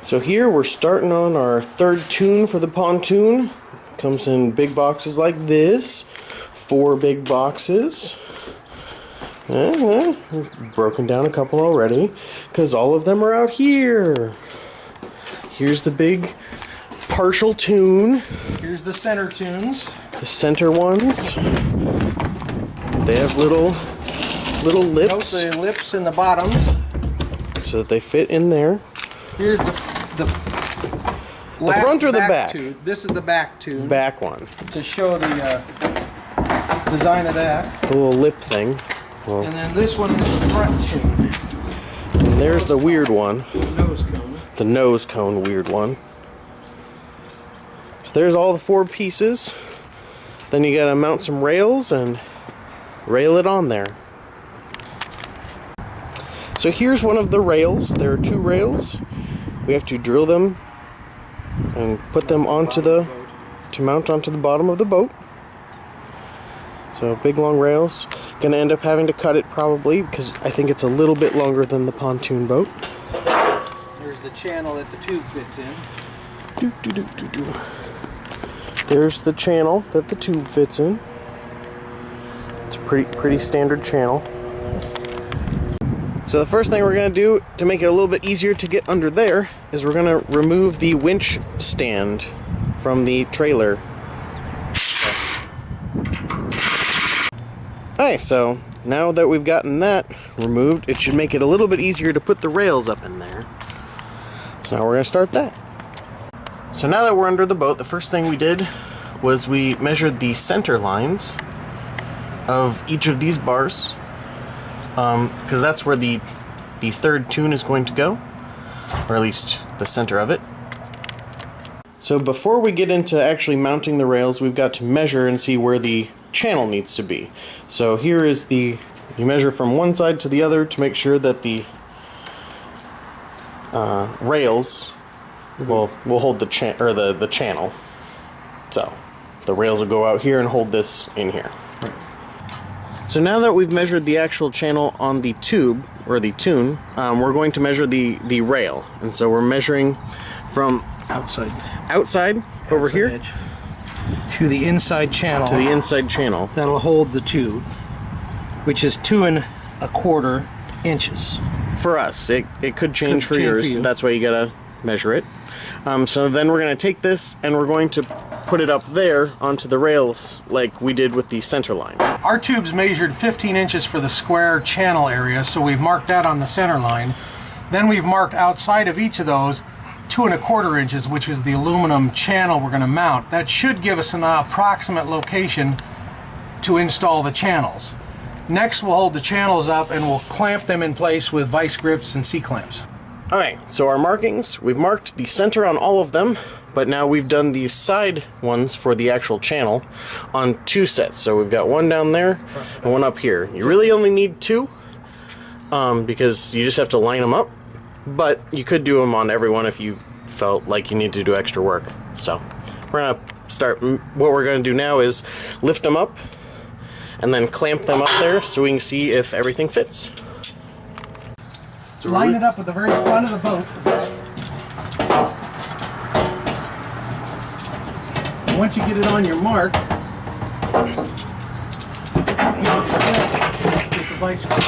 So here we're starting on our third tune for the pontoon. Comes in big boxes like this. 4 big boxes. We've broken down a couple already because all of them are out here. Here's the big partial tune. Here's the center tunes. The center ones. They have little lips. Note the lips and the bottoms. So that they fit in there. Here's the front or the back? Tube. This is the back tube. Back one. To show the design of that. The little lip thing. Well, and then this one is the front tube. And there's the weird one. Nose cone. The nose cone weird one. So there's all the 4 pieces. Then you gotta mount some rails and rail it on there. So here's one of the rails. There are 2 rails. We have to drill them and put them onto to mount onto the bottom of the boat. So big long rails. Gonna end up having to cut it probably because I think it's a little bit longer than the pontoon boat. There's the channel that the tube fits in. There's the channel that the tube fits in. It's a pretty standard channel. So the first thing we're going to do to make it a little bit easier to get under there is we're going to remove the winch stand from the trailer. Alright, so now that we've gotten that removed, it should make it a little bit easier to put the rails up in there. So now we're going to start that. So now that we're under the boat, the first thing we did was we measured the center lines of each of these bars. Because that's where the third tune is going to go, or at least the center of it. So before we get into actually mounting the rails, we've got to measure and see where the channel needs to be. So here is you measure from one side to the other to make sure that the rails will hold the channel. So the rails will go out here and hold this in here. So now that we've measured the actual channel on the tube, or the tune, we're going to measure the rail. And so we're measuring from outside over here edge, to the inside channel. To the inside channel. That'll hold the tube, which is 2 1/4 inches. For us. It could change for yours. That's why you gotta measure it. So then we're going to take this and we're going to put it up there onto the rails like we did with the center line. Our tubes measured 15 inches for the square channel area, so we've marked that on the center line. Then we've marked outside of each of those 2 1/4 inches, which is the aluminum channel we're going to mount. That should give us an approximate location to install the channels. Next we'll hold the channels up and we'll clamp them in place with vice grips and C-clamps. Alright, so our markings, we've marked the center on all of them, but now we've done these side ones for the actual channel on 2 sets. So we've got one down there and one up here. You really only need 2 because you just have to line them up, but you could do them on every one if you felt like you need to do extra work. So we're going to start, what we're going to do now is lift them up and then clamp them up there so we can see if everything fits. So line it up at the very front of the boat. Once you get it on your mark, with the vice grip.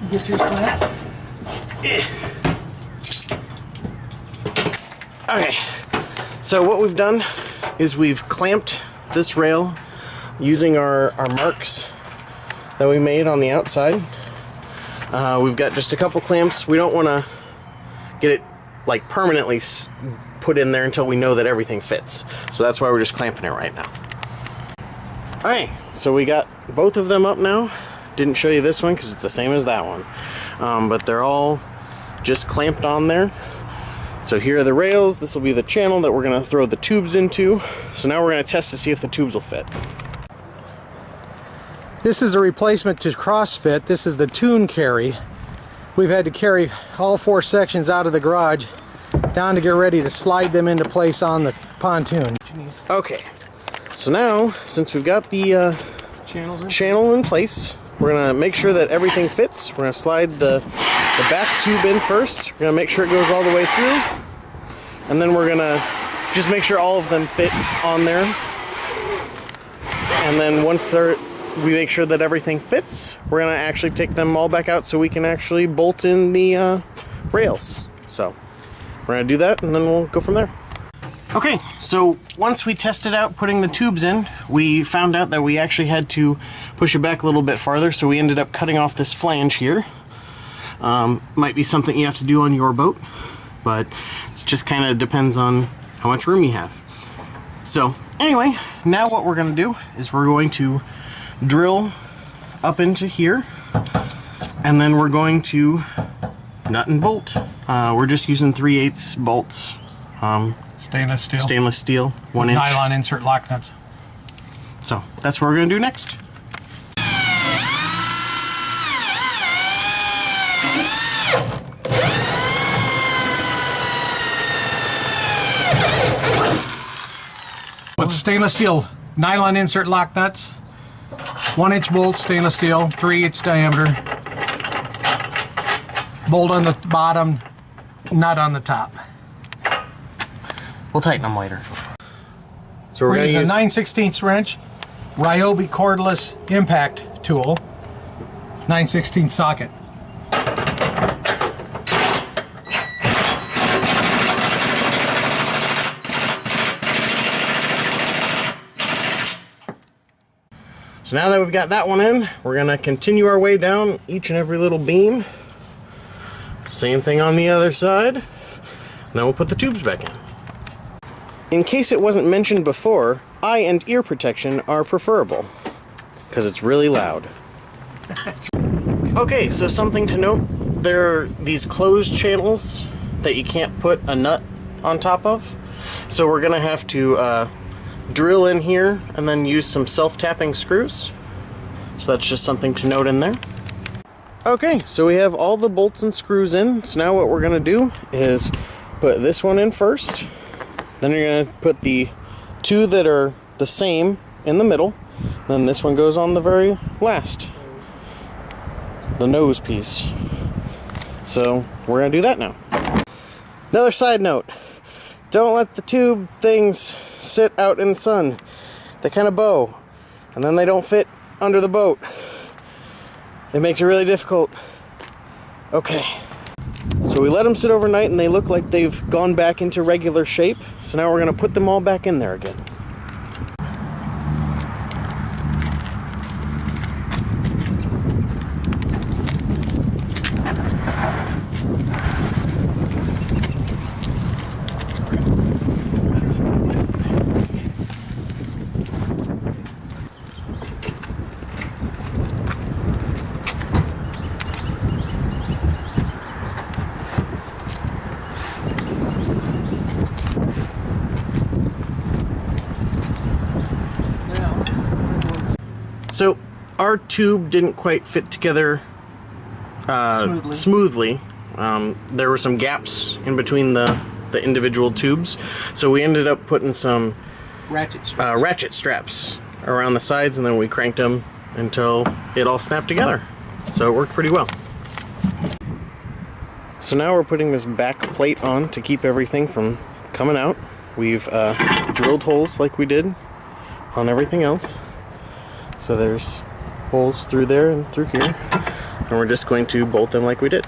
You get yours clamped? Okay, so what we've done is we've clamped this rail using our marks that we made on the outside. We've got just a couple clamps. We don't want to get it like permanently put in there until we know that everything fits. So that's why we're just clamping it right now. Alright, so we got both of them up now. Didn't show you this one because it's the same as that one. But they're all just clamped on there. So here are the rails. This will be the channel that we're going to throw the tubes into. So now we're going to test to see if the tubes will fit. This is a replacement to CrossFit. This is the tune carry. We've had to carry all 4 sections out of the garage down to get ready to slide them into place on the pontoon. Okay, so now since we've got the channel in place. We're gonna make sure that everything fits. We're gonna slide the back tube in first. We're gonna make sure it goes all the way through. And then we're gonna just make sure all of them fit on there. And then once we make sure that everything fits, we're gonna actually take them all back out so we can actually bolt in the rails. So we're gonna do that and then we'll go from there. Okay, so once we tested out putting the tubes in, we found out that we actually had to push it back a little bit farther, so we ended up cutting off this flange here. Might be something you have to do on your boat, but it just kind of depends on how much room you have. So anyway, now what we're going to do is we're going to drill up into here, and then we're going to nut and bolt. We're just using 3/8 bolts. Stainless steel. Stainless steel, 1 inch. Nylon insert lock nuts. So that's what we're going to do next. With stainless steel nylon insert lock nuts, 1 inch bolt, stainless steel, 3/8 diameter, bolt on the bottom, nut on the top. We'll tighten them later. So we're We're going to using use a 9/16 wrench, Ryobi cordless impact tool, 9/16 socket. So now that we've got that one in, we're going to continue our way down each and every little beam. Same thing on the other side. And then we'll put the tubes back in. In case it wasn't mentioned before, eye and ear protection are preferable, because it's really loud. Okay, so something to note, there are these closed channels that you can't put a nut on top of. So we're going to have to drill in here and then use some self-tapping screws. So that's just something to note in there. Okay, so we have all the bolts and screws in. So now what we're going to do is put this one in first. Then you're going to put the two that are the same in the middle. Then this one goes on the very last. The nose piece. So we're going to do that now. Another side note. Don't let the tube things sit out in the sun. They kind of bow. And then they don't fit under the boat. It makes it really difficult. Okay. So we let them sit overnight and they look like they've gone back into regular shape. So now we're going to put them all back in there again. So our tube didn't quite fit together smoothly. There were some gaps in between the individual tubes, so we ended up putting some ratchet straps around the sides, and then we cranked them until it all snapped together. So it worked pretty well. So now we're putting this back plate on to keep everything from coming out. We've drilled holes like we did on everything else. So there's holes through there and through here. And we're just going to bolt them like we did.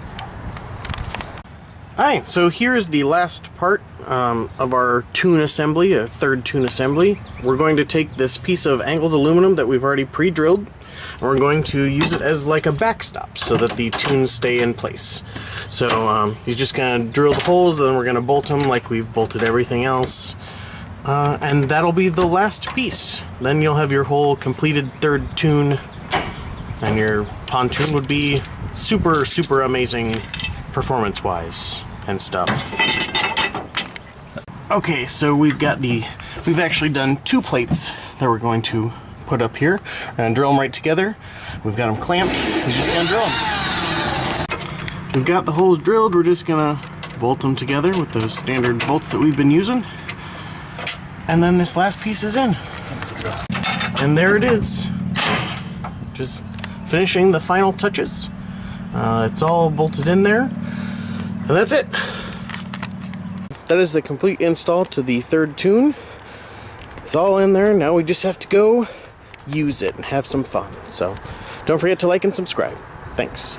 Alright, so here's the last part of our tune assembly, a third tune assembly. We're going to take this piece of angled aluminum that we've already pre-drilled, and we're going to use it as like a backstop so that the tunes stay in place. So he's just going to drill the holes, then we're going to bolt them like we've bolted everything else. And that'll be the last piece. Then you'll have your whole completed third tune, and your pontoon would be super, super amazing performance-wise and stuff. Okay, so we've actually done two plates that we're going to put up here. We're gonna drill them right together. We've got them clamped. He's just gonna drill them. We've got the holes drilled. We're just gonna bolt them together with those standard bolts that we've been using. And then this last piece is in. And there it is. just finishing the final touches. It's all bolted in there, and that's it. That is the complete install to the third tune. It's all in there. Now we just have to go use it and have some fun. So don't forget to like and subscribe. Thanks.